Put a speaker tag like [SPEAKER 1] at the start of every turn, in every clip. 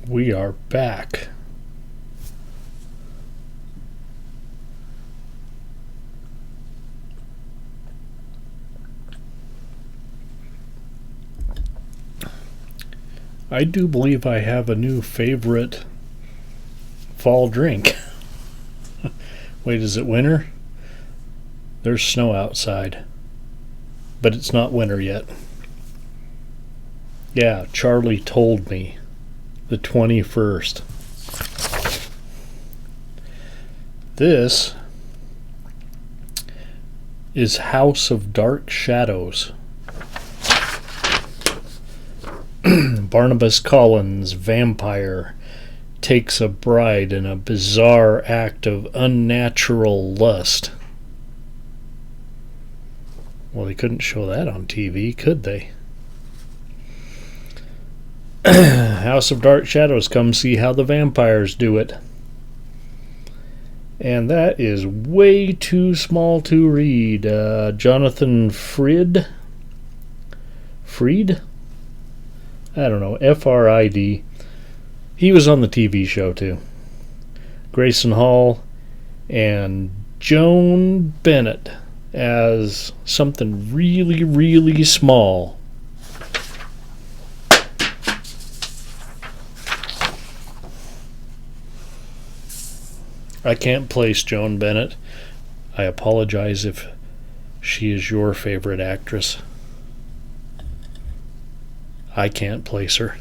[SPEAKER 1] We are back. I do believe I have a new favorite fall drink. Wait, is it winter? There's snow outside. But it's not winter yet. Yeah, Charlie told me. The 21st. This is House of Dark Shadows. Barnabas Collins, vampire, takes a bride in a bizarre act of unnatural lust. Well, they couldn't show that on TV, could they? House of Dark Shadows, come see how the vampires do it. And that is way too small to read. Jonathan Frid? I don't know, Frid. He was on the TV show too. Grayson Hall and Joan Bennett as something really, really small. I can't place Joan Bennett. I apologize if she is your favorite actress. I can't place her.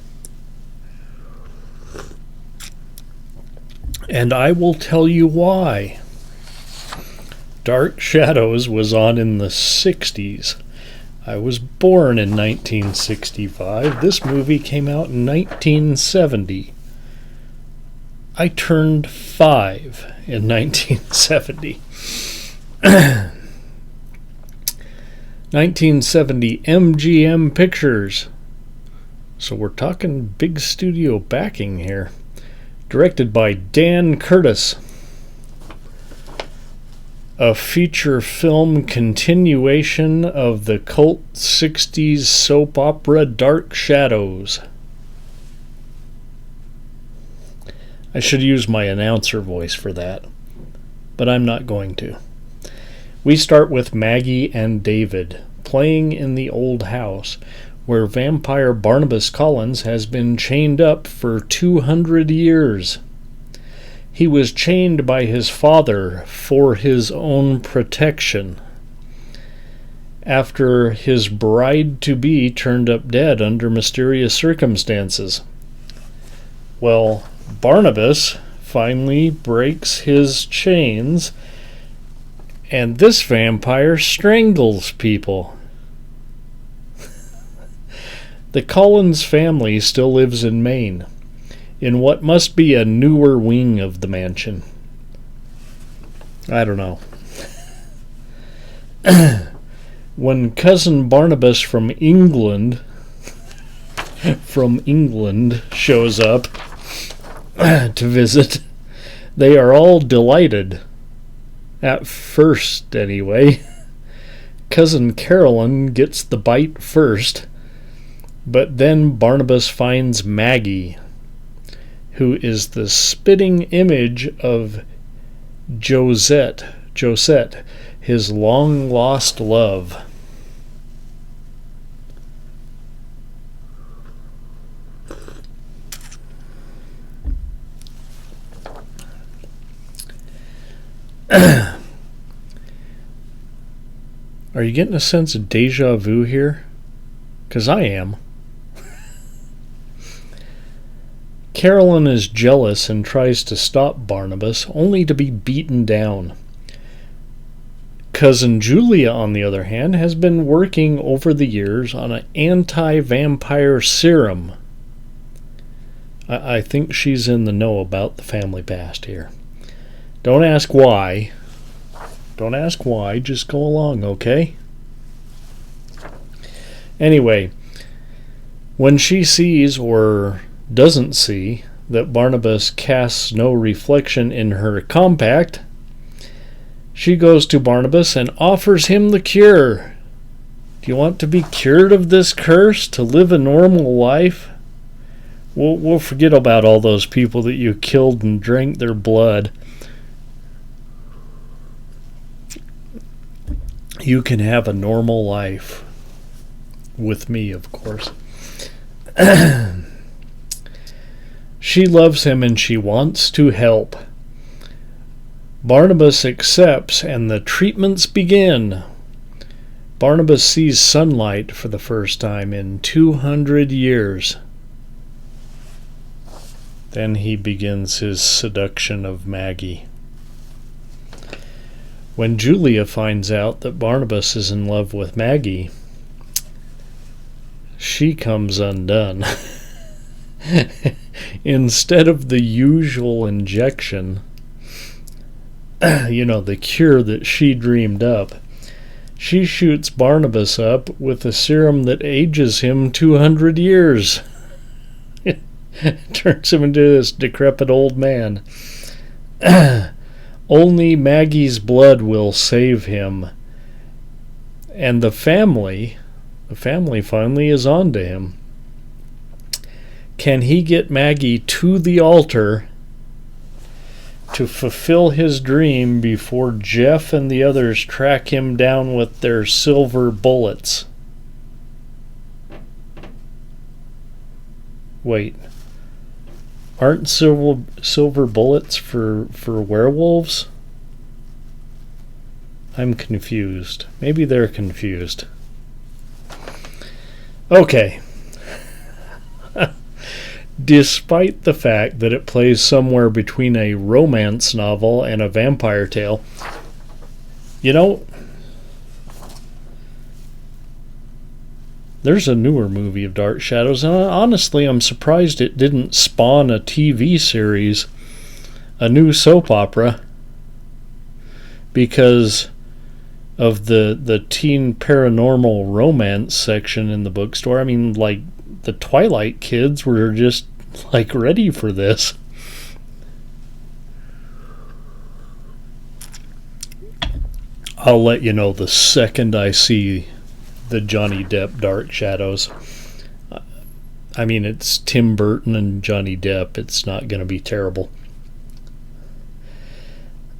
[SPEAKER 1] And I will tell you why. Dark Shadows was on in the 60s. I was born in 1965. This movie came out in 1970. I turned 5 in 1970. 1970 MGM Pictures. So we're talking big studio backing here. Directed by Dan Curtis. A feature film continuation of the cult 60s soap opera Dark Shadows. I should use my announcer voice for that, but I'm not going to. We start with Maggie and David playing in the old house where vampire Barnabas Collins has been chained up for 200 years. He was chained by his father for his own protection after his bride-to-be turned up dead under mysterious circumstances. Well, Barnabas finally breaks his chains, and this vampire strangles people. The Collins family still lives in Maine, in what must be a newer wing of the mansion. I don't know. When cousin Barnabas from England shows up to visit, they are all delighted. At first, anyway. Cousin Carolyn gets the bite first, but then Barnabas finds Maggie, who is the spitting image of Josette, his long-lost love. Are you getting a sense of deja vu here? 'Cause I am. Carolyn is jealous and tries to stop Barnabas, only to be beaten down. Cousin Julia, on the other hand, has been working over the years on an anti-vampire serum. I think she's in the know about the family past here. Don't ask why. Just go along, okay? Anyway, when she sees, or doesn't see, that Barnabas casts no reflection in her compact, she goes to Barnabas and offers him the cure. Do you want to be cured of this curse, to live a normal life? We'll forget about all those people that you killed and drank their blood. You can have a normal life. With me, of course. She loves him and she wants to help. Barnabas accepts and the treatments begin. Barnabas sees sunlight for the first time in 200 years. Then he begins his seduction of Maggie. When Julia finds out that Barnabas is in love with Maggie, she comes undone. Instead of the usual injection, the cure that she dreamed up, she shoots Barnabas up with a serum that ages him 200 years. Turns him into this decrepit old man. Only Maggie's blood will save him. And the family finally is on to him. Can he get Maggie to the altar to fulfill his dream before Jeff and the others track him down with their silver bullets? Wait. Aren't silver bullets for werewolves? I'm confused. Maybe they're confused. Okay. Despite the fact that it plays somewhere between a romance novel and a vampire tale, there's a newer movie of Dark Shadows, and honestly, I'm surprised it didn't spawn a TV series, a new soap opera, because of the teen paranormal romance section in the bookstore. I mean, like, the Twilight kids were just, ready for this. I'll let you know the second I see the Johnny Depp Dark Shadows. I mean, it's Tim Burton and Johnny Depp. It's not going to be terrible.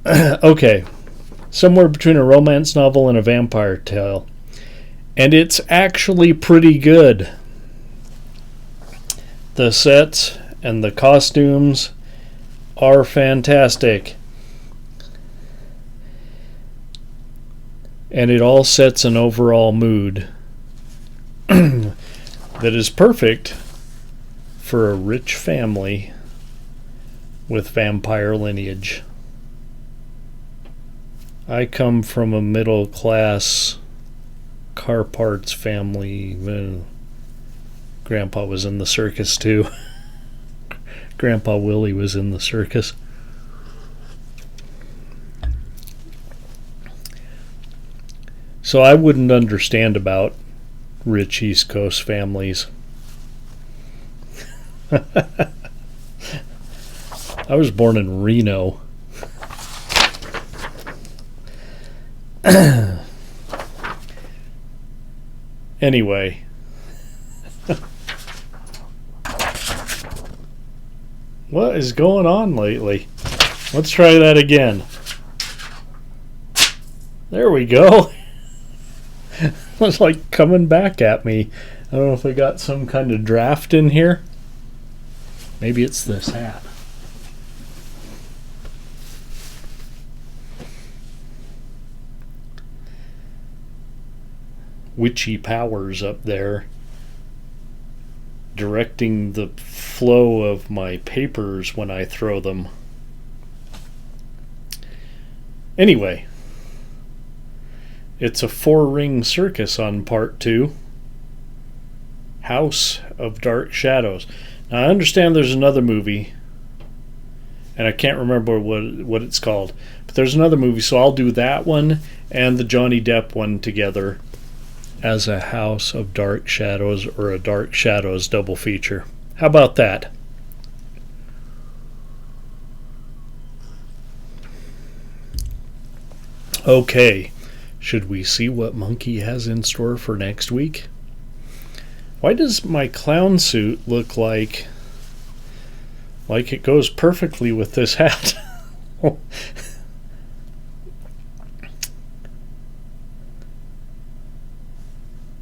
[SPEAKER 1] Okay. Somewhere between a romance novel and a vampire tale. And it's actually pretty good. The sets and the costumes are fantastic. And it all sets an overall mood that is perfect for a rich family with vampire lineage. I come from a middle class car parts family. Grandpa was in the circus too. Grandpa Willie was in the circus. So I wouldn't understand about rich East Coast families. I was born in Reno. Anyway. What is going on lately? Let's try that again. There we go. It's like coming back at me. I don't know if I got some kind of draft in here. Maybe it's this hat. Witchy powers up there directing the flow of my papers when I throw them. Anyway, it's a 4-ring circus on part 2. House of Dark Shadows. Now, I understand there's another movie, and I can't remember what it's called, but there's another movie, so I'll do that one and the Johnny Depp one together as a House of Dark Shadows or a Dark Shadows double feature. How about that? Okay, should we see what Monkey has in store for next week? Why does my clown suit look like Like it goes perfectly with this hat.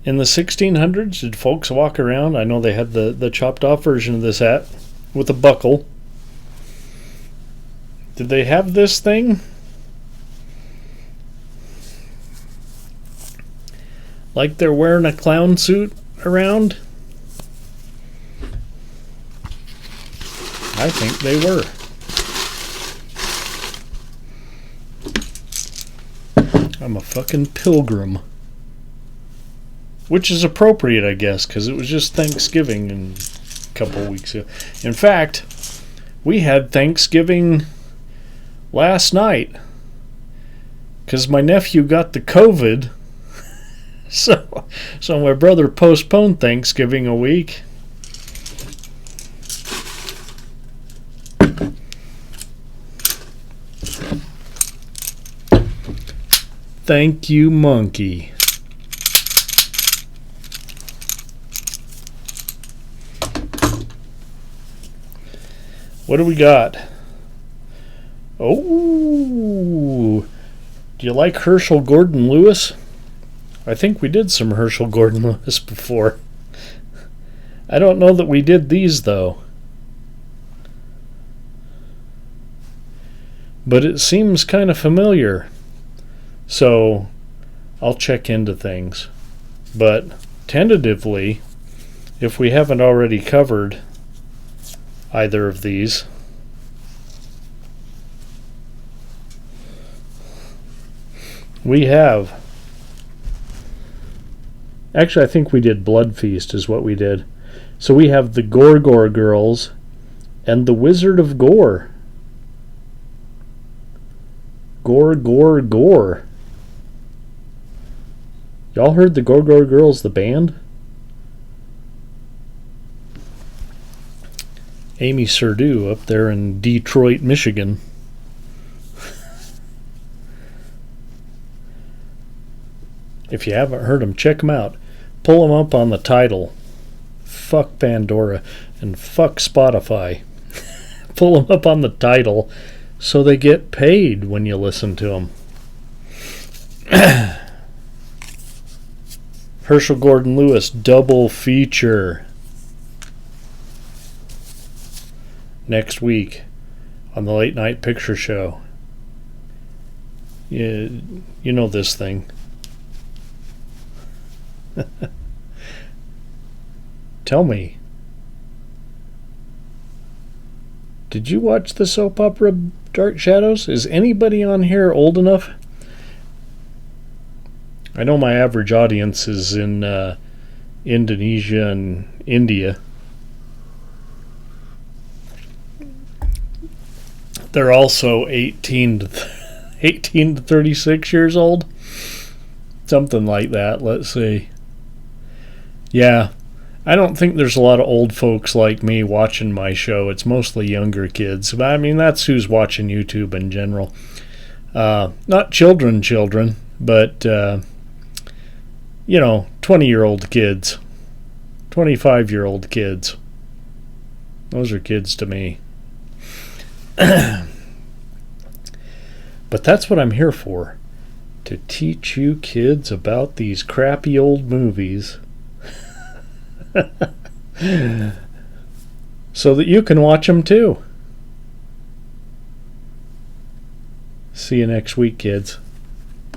[SPEAKER 1] In the 1600s, did folks walk around? I know they had the chopped off version of this hat with a buckle. Did they have this thing? Like they're wearing a clown suit around? I think they were. I'm a fucking pilgrim. Which is appropriate, I guess, because it was just Thanksgiving a couple weeks ago. In fact, we had Thanksgiving last night because my nephew got the COVID. So my brother postponed Thanksgiving a week. Thank you, monkey. What do we got? Oh, do you like Herschel Gordon Lewis? I think we did some Herschel Gordon Lewis before. I don't know that we did these, though. But it seems kind of familiar. So, I'll check into things. But, tentatively, if we haven't already covered either of these, we have. Actually, I think we did Blood Feast is what we did. So we have the Gorgor Girls and the Wizard of Gore. Gore. Y'all heard the Gorgor Girls, the band? Amy Serdou up there in Detroit, Michigan. If you haven't heard them, check them out. Pull them up on the Tidal. Fuck Pandora and fuck Spotify. Pull them up on the Tidal so they get paid when you listen to them. Herschel Gordon Lewis double feature next week on the Late Night Picture Show. You know this thing. Tell me, did you watch the soap opera Dark Shadows? Is anybody on here old enough? I know my average audience is in Indonesia and India. They're also 18 to 36 years old. Something like that, let's see. Yeah, I don't think there's a lot of old folks like me watching my show. It's mostly younger kids. But I mean, that's who's watching YouTube in general. Not children, but, 20-year-old kids. 25-year-old kids. Those are kids to me. But that's what I'm here for. To teach you kids about these crappy old movies. So that you can watch them too. See you next week, kids.